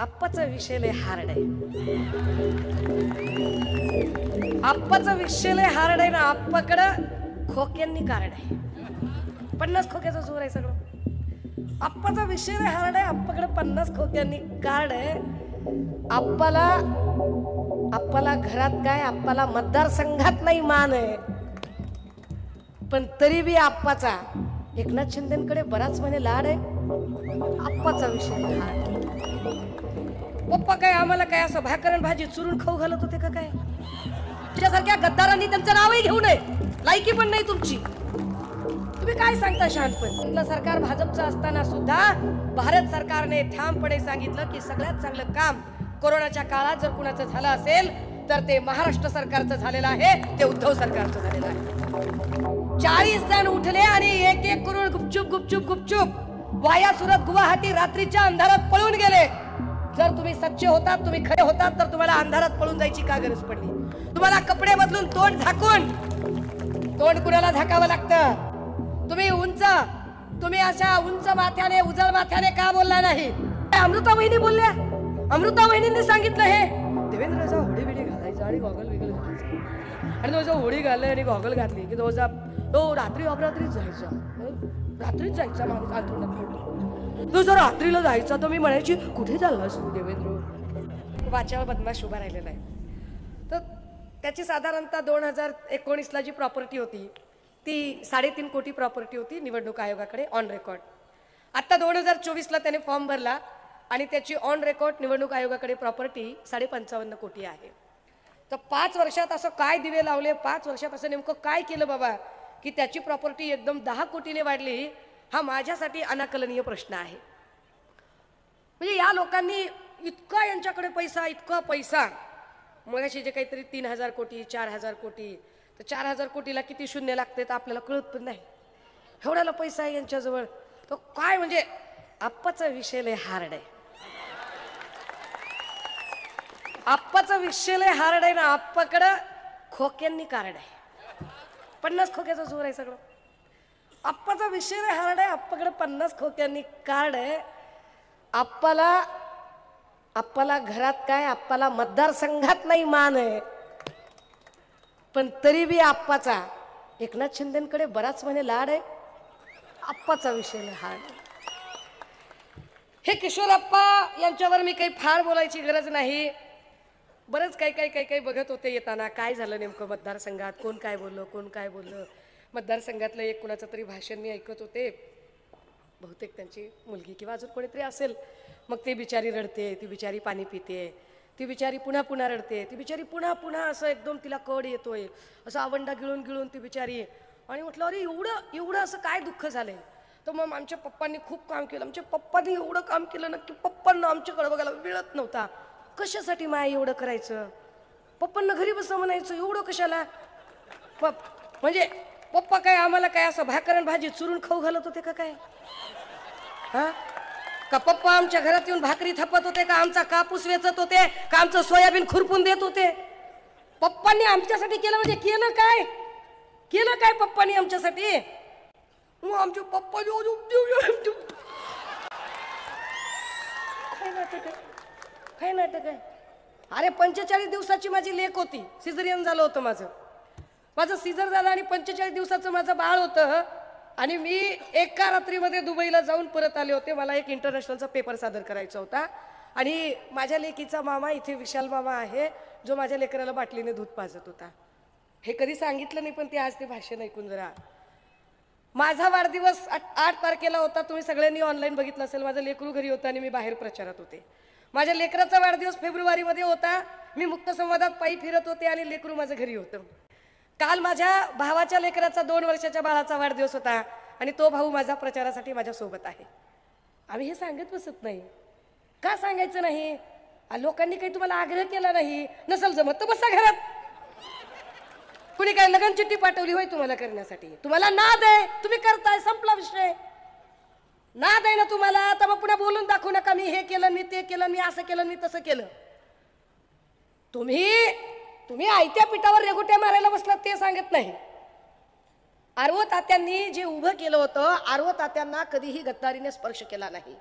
आप्पाचा विषय लय हार्ड आहे. आप्पाचा विषय लय हार्ड आहे ना. आप्पाकडं खोक्यांनी कार्ड आहे. 50 खोक्याचा जोर आहे सगळं. आप्पाचा विषय लय हार्ड आहे. आप्पाकडे 50 खोक्यांनी कार्ड आहे. आप्पाला घरात काय, आप्पाला मतदारसंघात नाही मान आहे, पण तरी बी आप्पाचा एकनाथ शिंदेकडे बराच म्हणे लाड आहे. आप्पाचा विषय हार्ड. पप्पा काय आम्हाला काय असं भाकरण भाजी चुरून खाऊ घालत होते का काय? तुझ्यासारख्या गद्दारांनी त्यांचं नावही घेऊ नये. लायकी पण नाही तुमची. तुम्ही काय सांगता शहाणपण? आपलं सरकार भाजपचं असताना सुद्धा भारत सरकारने ठामपणे सांगितलं की सगळ्यात चांगलं काम कोरोनाच्या काळात जर कुणाचं झालं असेल तर ते महाराष्ट्र सरकारचं झालेलं आहे, ते उद्धव सरकारचं झालेलं आहे. 40 जण उठले आणि एक करून गुपचूप वाया सुरत गुवाहाटी रात्रीच्या अंधारात पळून गेले. जर तुम्ही सच्चे होतात, तुम्ही खरे होतात, तर तुम्हाला अंधारात पळून जायची का गरज पडली? तुम्हाला कपडे बदलून तोंड झाकून, तोंड कुणाला झाकावं लागतं? तुम्ही अशा उंच माथ्याने उजळ माथ्याने का बोलला नाही? अमृता वहिनी बोलल्या. अमृता वहिनींनी सांगितलं हे देवेंद्रचा होडी बिडी घालायचा आणि गॉगल बिगल घालायचा, आणि तो होडी घालले आणि गॉगल घातली की तो रात्री अपरात्रीच जायचा. रात्रीच जायचा माणूस अंथरुणात. तो जर रात्रीला जायचा तर मी म्हणायची कुठे चाललास देवेंद्र? वाच्यावर बदमाश उभा राहिलेला आहे. तर त्याची साधारणतः 2019ला जी प्रॉपर्टी होती ती 3.5 कोटी प्रॉपर्टी होती निवडणूक आयोगाकडे ऑन रेकॉर्ड. आता 2024ला त्याने फॉर्म भरला आणि त्याची ऑन रेकॉर्ड निवडणूक आयोगाकडे प्रॉपर्टी 55.5 कोटी आहे. तर 5 वर्षात असं काय दिवे लावले, 5 वर्षात असं नेमकं काय केलं बाबा की त्याची प्रॉपर्टी एकदम 10 कोटीने वाढली? हा माझ्यासाठी अनाकलनीय प्रश्न आहे. म्हणजे या लोकांनी इतका यांच्याकडे पैसा, इतका पैसा. मगाशी जे काहीतरी 3000 कोटी 4000 कोटी, तर 4000 कोटीला किती शून्य लागते तर आपल्याला कळत पण नाही. एवढ्याला पैसा आहे यांच्याजवळ. तो काय म्हणजे आप्पाचा विषय लय हार्ड आहे. आप्पाचा विषय लय हार्ड आहे ना. आप्पाकडं खोक्यांनी कार्ड आहे. 50 खोक्याचा जोर आहे सगळं. आप्पाचा विषय लय हार्ड आहे. आप्पाकडे 50 खोक्यांनी कार्ड आहे. आप्पाला घरात काय, आप्पाला मतदारसंघात नाही मान आहे, पण तरी बी आप्पाचा एकनाथ शिंदेकडे बराच म्हणे लाड आहे. आप्पाचा विषय लय हार्ड. हे किशोरप्पा यांच्यावर मी काही फार बोलायची गरज नाही. बरंच काही बघत होते येताना काय झालं नेमकं मतदारसंघात, कोण काय बोललं. मतदारसंघातलं एक कुणाचं तरी भाषण मी ऐकत होते. बहुतेक त्यांची मुलगी किंवा अजून कोणीतरी असेल. मग ती बिचारी रडते, ती बिचारी पाणी पिते, ती बिचारी पुन्हा रडते, ती बिचारी पुन्हा असं एकदम तिला कड येतोय, असं आवंडा गिळून ती बिचारी. आणि म्हटलं अरे एवढं असं काय दुःख झालंय? तर मग आमच्या पप्पांनी खूप काम केलं. आमच्या पप्पांनी एवढं काम केलं ना की पप्पांना आमच्याकडे बघायला मिळत नव्हता. कशासाठी माय एवढं करायचं? पप्पांना घरी बसा म्हणायचं, एवढं कशाला? म्हणजे पप्पा काय आम्हाला काय असं भाकरण भाजी चुरून खाऊ घालत होते का काय? हा का पप्पा आमच्या घरात येऊन भाकरी थापत होते का? आमचा कापूस वेचत होते का? आमचं सोयाबीन खुरपून देत होते? पप्पांनी आमच्यासाठी केलं म्हणजे केलं काय पप्पांनी आमच्यासाठी? आमचे पप्पा काय नाटक आहे? अरे 45 दिवसाची माझी लेक होती. सिझरियन झालं होतं माझं सिझर झालं आणि 45 दिवसाचं माझं बाळ होतं. आणि मी एका रात्रीमध्ये दुबईला जाऊन परत आले होते. मला एक इंटरनॅशनलचा पेपर सादर करायचा होता. आणि माझ्या लेकीचा मामा इथे विशाल मामा आहे, जो माझ्या लेकराला बाटलीने दूध पाजत होता. हे कधी सांगितलं नाही, पण ते आज ते भाषण ऐकून जरा. माझा वाढदिवस 8 तारखेला होता. तुम्ही सगळ्यांनी ऑनलाईन बघितलं असेल. माझं लेकरू घरी होतं आणि मी बाहेर प्रचारात होते. माझ्या लेकराचा वाढदिवस फेब्रुवारीमध्ये होता. मी मुक्त संवादात पायी फिरत होते आणि लेकरू माझं घरी होतं. काल माझ्या भावाच्या लेकराचा 2 वर्षाच्या बाळाचा वाढदिवस होता आणि तो भाऊ माझा प्रचारासाठी माझ्या सोबत आहे. आम्ही हे सांगत बसत नाही. का सांगायचं नाही? लोकांनी काही तुम्हाला आग्रह केला नाही. नसल जमत तर बसा घरात. कुणी काय लगन चिठ्ठी पाठवली होय तुम्हाला करण्यासाठी? तुम्हाला नाद आहे, तुम्ही करताय, संपला विषय. नाद आहे ना तुम्हाला, तर मग पुन्हा बोलून दाखवू नका मी हे केलं, मी ते केलं, मी असं केलं, मी तसं केलं. तुम्ही आयत्या पिठावर रेगुट्या मारायला बसलात ते सांगत नाही. आरव तात्यांनी जे उभं केलं होतं, आरव तात्यांना कधीही गद्दारीने स्पर्श केला नाही.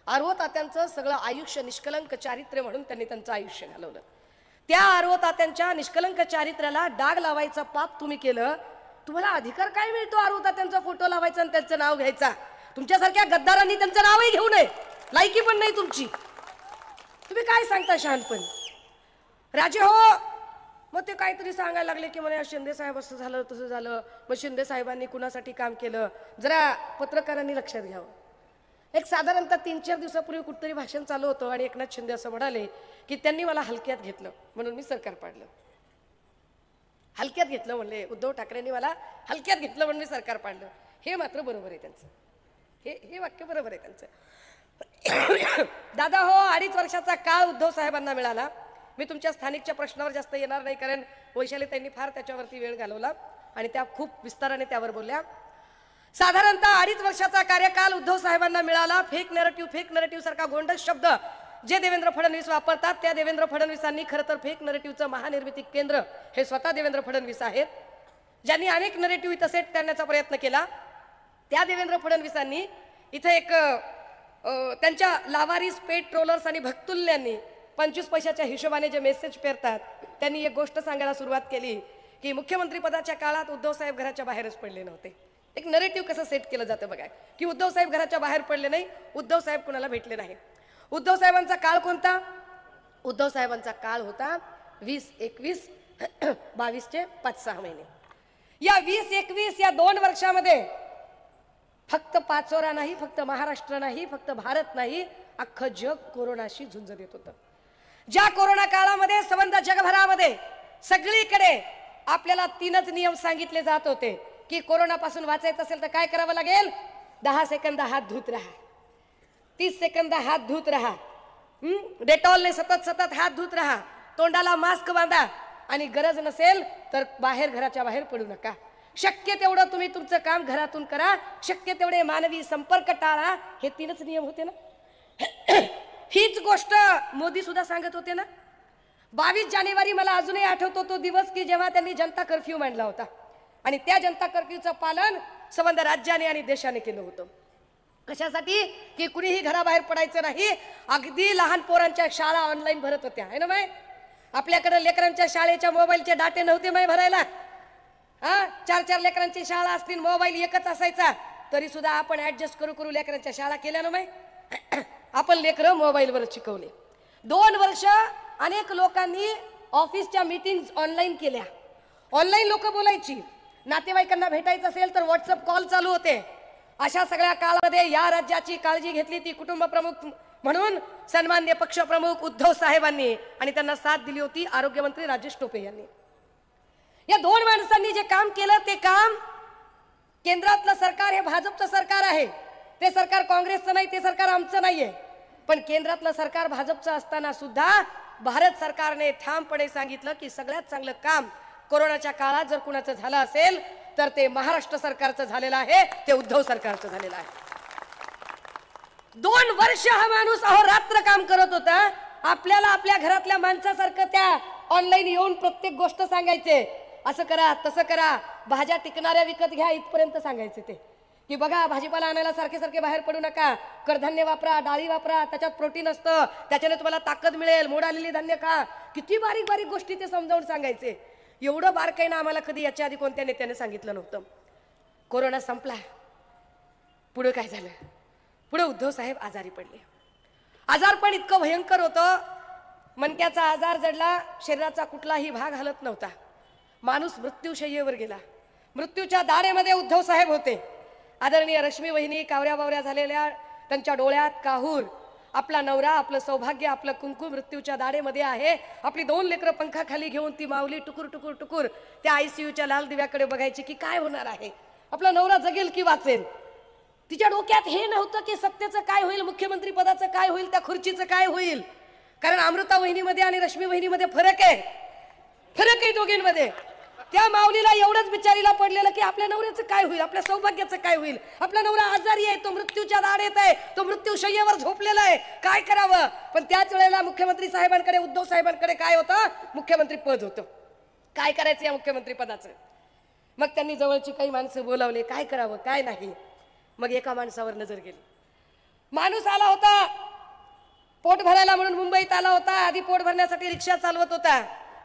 आरव तात्यांचं सगळं आयुष्य निष्कलंक चारित्र्य म्हणून त्यांनी त्यांचं आयुष्य घालवलं. त्या आरव तात्यांच्या निष्कलंक चारित्र्याला डाग लावायचं पाप तुम्ही केलं. तुम्हाला अधिकार काय मिळतो आरव तात्यांचा फोटो लावायचा आणि त्यांचं नाव घ्यायचा? तुमच्यासारख्या गद्दारांनी त्यांचं नावही घेऊ नये, लायकी पण नाही तुमची. तुम्ही काय सांगता शहाणपण? राजे हो, मग ते काहीतरी सांगायला लागले की म्हणे शिंदे साहेब असं झालं तसं झालं, मग शिंदे साहेबांनी कुणासाठी काम केलं. जरा पत्रकारांनी लक्षात घ्यावं. एक साधारणतः 3-4 दिवसापूर्वी कुठतरी भाषण चालू होतं आणि एकनाथ शिंदे असं म्हणाले की त्यांनी मला हलक्यात घेतलं म्हणून मी सरकार पाडलं. हलक्यात घेतलं म्हणले, उद्धव ठाकरेंनी मला हलक्यात घेतलं म्हणून मी सरकार पाडलं. हे मात्र बरोबर आहे त्यांचं, हे वाक्य बरोबर आहे त्यांचं. दादा हो, 2.5 वर्षाचा काळ उद्धव साहेबांना मिळाला. मी तुमच्या स्थानिकच्या प्रश्नावर जास्त येणार नाही, कारण वैशाली त्यांनी फार त्याच्यावरती वेळ घालवला आणि त्या खूप विस्ताराने त्यावर बोलल्या. साधारणतः 2.5 वर्षाचा कार्यकाल उद्धव साहेबांना मिळाला. फेक नरेटिव्ह सारखा गोंडस शब्द जे देवेंद्र फडणवीस वापरतात, त्या देवेंद्र फडणवीसांनी खरं तर फेक नरेटिव्हचं महानिर्मिती केंद्र हे स्वतः देवेंद्र फडणवीस आहेत, ज्यांनी अनेक नरेटिव्ह इथं सेट करण्याचा प्रयत्न केला. त्या देवेंद्र फडणवीसांनी इथं एक त्यांच्या लावारिस पेट्रोलर्स आणि भक्तुल्यांनी 25 पैशाच्या हिशोबाने जे मेसेज पेरतात, त्यांनी एक गोष्ट सांगायला सुरुवात केली की मुख्यमंत्री पदाच्या काळात उद्धव साहेब घराच्या बाहेरच पडले नव्हते. एक नरेटिव्ह कसं सेट केलं जातं बघा, की उद्धव साहेब घराच्या बाहेर पडले नाही, उद्धव साहेब कुणाला भेटले नाही. उद्धव साहेबांचा काळ कोणता? उद्धव साहेबांचा काळ होता 20-21, 22चे 5-6 महिने. या 20-21 या 2 वर्षामध्ये फक्त पाचोरा नाही, फक्त महाराष्ट्र नाही, फक्त भारत नाही, अख्खं जग कोरोनाशी झुंज देत होतं. ज्या कोरोना काळामध्ये संबंध जगभरामध्ये सगळीकडे आपल्याला 3च नियम सांगितले जात होते की कोरोनापासून वाचायचं असेल तर काय करावं लागेल? 10 सेकंद हात धुत राहा, 30 सेकंद हात धुत राहा, डेटॉलने सतत हात धुत राहा, तोंडाला मास्क बांधा आणि गरज नसेल तर घराच्या बाहेर पडू नका. शक्य तेवढं तुम्ही तुमचं काम घरातून करा, शक्य तेवढे मानवी संपर्क टाळा. हे 3च नियम होते ना. हीच गोष्ट मोदी सुद्धा सांगत होते ना. 22 जानेवारी मला अजूनही आठवतो तो दिवस की जेव्हा त्यांनी जनता कर्फ्यू मांडला होता आणि त्या जनता कर्फ्यूचं पालन संबंध राज्याने आणि देशाने केलं होतं. कशासाठी? की कुणीही घराबाहेर पडायचं नाही. अगदी लहान पोरांच्या शाळा ऑनलाईन भरत होत्या, है ना माय? आपल्याकडे लेकरांच्या शाळेच्या मोबाईलचे डाटे नव्हते माय भरायला. 4-4 लेकरांची शाळा असतील, मोबाईल एकच असायचा, तरी सुद्धा आपण ऍडजस्ट करू लेकरांच्या शाळा केल्या ना माय. आपण लेकरं मोबाईलवर शिकवले. 2 वर्ष अनेक लोकांनी ऑफिसच्या मीटिंग ऑनलाईन केल्या. ऑनलाईन लोक बोलायची, नातेवाईकांना भेटायचं असेल तर व्हॉट्सअप कॉल चालू होते. अशा सगळ्या काळामध्ये या राज्याची काळजी घेतली ती कुटुंब प्रमुख म्हणून सन्माननीय पक्षप्रमुख उद्धव साहेबांनी, आणि त्यांना साथ दिली होती आरोग्यमंत्री राजेश टोपे यांनी. या 2 माणसांनी जे काम केलं ते काम, केंद्रातलं सरकार हे भाजपचं सरकार आहे, ते सरकार काँग्रेसचं नाही, ते सरकार आमचं नाहीये. पण केंद्रातलं सरकार भाजपचं असताना सुद्धा भारत सरकारने ठामपणे सांगितलं की सगळ्यात चांगलं काम कोरोनाच्या काळात जर कुणाचं झालं असेल तर ते महाराष्ट्र सरकारचं झालेलं आहे, ते उद्धव सरकारचं झालेलं आहे. 2 वर्ष हा माणूस अहोरात्र काम करत होता. आपल्याला आपल्या घरातल्या माणसासारखं त्या ऑनलाईन येऊन प्रत्येक गोष्ट सांगायचे, असं करा तसं करा, भाज्या टिकणाऱ्या विकत घ्या इथपर्यंत सांगायचे ते, की बघा भाजीपाला आणायला सारखे बाहेर पडू नका, कडधान्य वापरा, डाळी वापरा, त्याच्यात प्रोटीन असतं, त्याच्याने तुम्हाला ताकद मिळेल, मोड आलेली धान्य खा. किती बारीक बारीक गोष्टी ते समजावून सांगायचे. एवढं बारकाईनं आम्हाला कधी याच्या आधी कोणत्या नेत्याने सांगितलं नव्हतं. कोरोना संपला, पुढे काय झालं? पुढे उद्धव साहेब आजारी पडले. आजारपण इतकं भयंकर होतं, मणक्याचा आजार जडला, शरीराचा कुठलाही भाग हलत नव्हता, माणूस मृत्यूशय्येवर गेला. मृत्यूच्या दाढेमध्ये उद्धव साहेब होते. आदरणीय रश्मी वहिनी कावऱ्या बावऱ्या झालेल्या, त्यांच्या डोळ्यात काहूर, आपला नवरा, आपलं सौभाग्य, आपलं कुंकू मृत्यूच्या दाढेमध्ये आहे. आपली 2 लेकरं पंखाखाली घेऊन ती माऊली टुकुर टुकुर टुकुर त्या ICUच्या लाल दिव्याकडे बघायची की काय होणार आहे, आपला नवरा जगेल की वाचेल. तिच्या डोक्यात हे नव्हतं की सत्तेचं काय होईल, मुख्यमंत्री पदाचं काय होईल, त्या खुर्चीचं काय होईल. कारण अमृता वहिनीमध्ये आणि रश्मी वहिनीमध्ये फरक आहे दोघींमध्ये. त्या माऊलीला एवढंच बिचारीला पडलेलं की आपल्या नवऱ्याचं काय होईल, आपल्या सौभाग्याचं काय होईल. आपला नवरा आजारी आहे, तो मृत्यूच्या दाढेत आहे, तो मृत्यूशय्येवर झोपलेला आहे, काय करावं. पण त्याच वेळेला मुख्यमंत्री साहेबांकडे, उद्धव साहेबांकडे काय होतं? मुख्यमंत्री पद होतं. काय करायचं या मुख्यमंत्री पदाचं? मग त्यांनी जवळची काही माणसं बोलावले, काय करावं काय नाही. मग एका माणसावर नजर गेली. माणूस आला होता पोट भरायला म्हणून मुंबईत आला होता. आधी पोट भरण्यासाठी रिक्षा चालवत होता.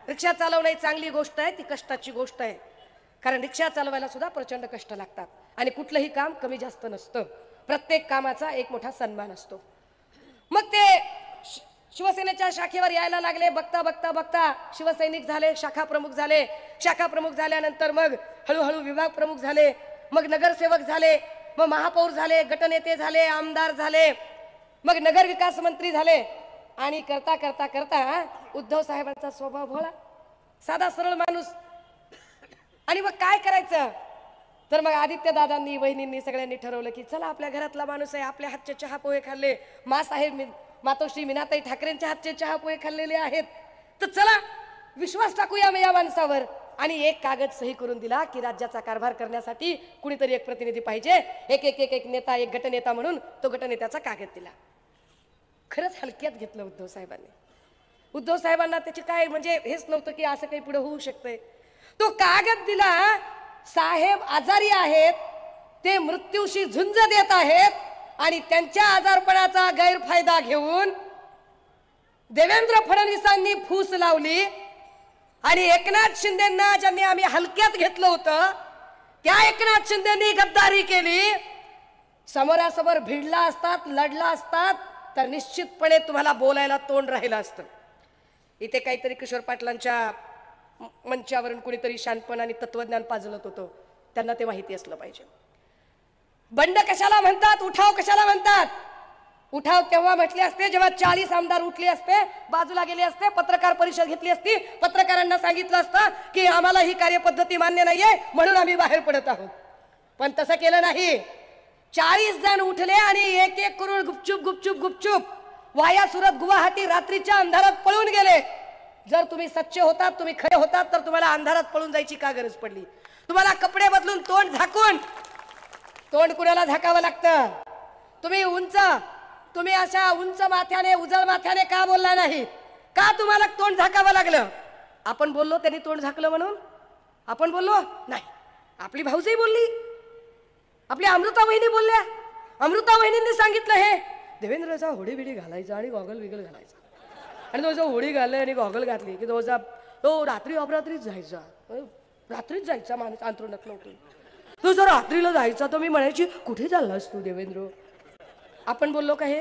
रिक्षा चालवणे चांगली गोष्ट आहे, ती कष्टाची गोष्ट आहे. कारण रिक्षा चालवायला सुद्धा प्रचंड कष्ट लागतात आणि कुठलंही काम कमी जास्त नसतं. प्रत्येक कामाचा एक मोठा सन्मान असतो. मग ते शिवसेनेच्या शाखेवर यायला लागले. बघता बघता बघता शिवसैनिक झाले, शाखा प्रमुख झाले. शाखा प्रमुख झाल्यानंतर मग हळूहळू विभाग प्रमुख झाले, मग नगरसेवक झाले, मग महापौर झाले, गटनेते झाले, आमदार झाले, मग नगर विकास मंत्री झाले. आणि करता करता करता उद्धव साहेबांचा स्वभाव भोळा, साधा सरळ माणूस. आणि मग काय करायचं तर मग आदित्य दादांनी, वहिनींनी सगळ्यांनी ठरवलं की चला आपल्या घरातला माणूस आहे, आपल्या हातचे चहा पोहे खाल्ले, मातोश्री मीनाताई ठाकरेंच्या हातचे चहा पोहे खाल्लेले आहेत, तर चला विश्वास टाकूया या माणसावर. आणि एक कागद सही करून दिला की राज्याचा कारभार करण्यासाठी कुणीतरी एक प्रतिनिधी पाहिजे. एक एक एक एक नेता, एक गटनेता म्हणून तो गटनेत्याचा कागद दिला. खरंच हलक्यात घेतलं उद्धव साहेबांनी. उद्धव साहेबांना त्याची काय म्हणजे हेच नव्हतं की असं काही पुढे होऊ शकतंय. तो कागद दिला. साहेब आजारी आहेत, ते मृत्यूशी झुंज देत आहेत आणि त्यांच्या आजारपणाचा गैरफायदा घेऊन देवेंद्र फडणवीसांनी फूस लावली. आणि एकनाथ शिंदेंना ज्यांनी आम्ही हलक्यात घेतलं होतं त्या एकनाथ शिंदेंनी गद्दारी केली. समोरासमोर भिडला असतात, लढला असतात तर निश्चितपणे तुम्हाला बोलायला तोंड राहिलं असतं. इथे काहीतरी किशोर पाटलांच्या मंचावरून कुणीतरी शानपण आणि तत्वज्ञान पाजलत होतं, त्यांना ते माहिती असलं पाहिजे. बंड कशाला म्हणतात, उठाव कशाला म्हणतात. उठाव तेव्हा म्हटले असते जेव्हा 40 आमदार उठले असते, बाजूला गेले असते, पत्रकार परिषद घेतली असती, पत्रकारांना सांगितलं असतं की आम्हाला ही कार्यपद्धती मान्य नाहीये म्हणून आम्ही बाहेर पडत आहोत. पण तसं केलं नाही. 40 जण उठले आणि एक एक करून गुपचूप गुपचूप गुपचूप वाया सुरत गुवाहाटी रात्रीच्या अंधारात पळून गेले. जर तुम्ही सच्चे होतात, तुम्ही खरे होतात तर तुम्हाला अंधारात पळून जायची का गरज पडली. तुम्हाला कपडे बदलून तोंड झाकून, तोंड कुणाला झाकावं लागतं. तुम्ही अशा उंच माथ्याने उजळ माथ्याने का बोलला नाही, का तुम्हाला तोंड झाकावं लागलं. आपण बोललो त्यांनी तोंड झाकलं म्हणून आपण बोललो नाही. आपली भाऊजाई बोलली, आपल्या अमृता वहिनी बोलल्या. अमृता वहिनींनी सांगितलं हे देवेंद्रचा होडी बिडी घालायचा आणि गॉगल विगल घालायचा. आणि तो जो होडी घालले आणि गॉगल घातली की तो रात्री अपरात्रीच जायचा, रात्रीच जायचा माणूस अंथरुणात उठून. तो जर रात्रीला जायचा तर मी म्हणायची कुठे चाललास तू देवेंद्र. आपण बोललो का हे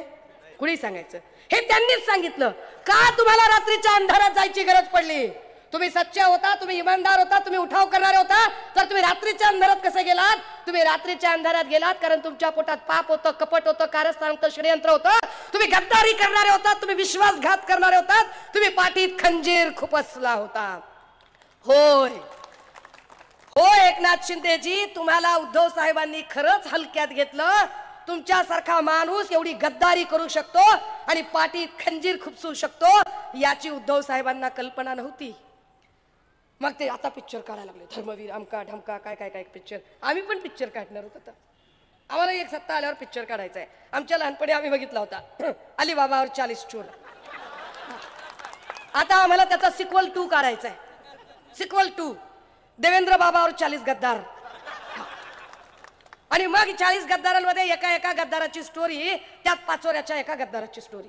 कुणी सांगायचं. हे त्यांनीच सांगितलं. का तुम्हाला रात्रीच्या अंधारात जायची गरज पडली. तुम्ही सच्चे होता, तुम्ही इमानदार होता, तुम्ही उठाव करणारे होता तर तुम्ही रात्रीच्या अंधारात कसे गेलात. तुम्ही रात्रीच्या अंधारात गेलात कारण तुमच्या पोटात पाप होतं, कपट होतं, कारस्थान होतं, षडयंत्र होतं. तुम्ही गद्दारी करणारे होतात, तुम्ही विश्वासघात करणारे होतात, तुम्ही पाठीत खंजीर खुपसला होता. होय होय एकनाथ शिंदेजी, तुम्हाला उद्धव साहेबांनी खरंच हलक्यात घेतलं. तुमच्यासारखा माणूस एवढी गद्दारी करू शकतो आणि पाठीत खंजीर खुपसू शकतो याची उद्धव साहेबांना कल्पना नव्हती. मग ते आता पिक्चर काढायला लागले, धर्मवीर अमका ढमका काय काय काय पिक्चर. आम्ही पण पिक्चर काढणार होतो. आम्हाला एक सत्ता आल्यावर पिक्चर काढायचा आहे. आमच्या लहानपणी आम्ही बघितला होता अलीबाबावर 40 चोर. आता आम्हाला त्याचा सिक्वल 2 काढायचा आहे. सिक्वल 2 देवेंद्र बाबावर 40 गद्दार. आणि मग 40 गद्दारांमध्ये एका एका गद्दाराची स्टोरी, त्यात पाचोऱ्याच्या एका गद्दाराची स्टोरी.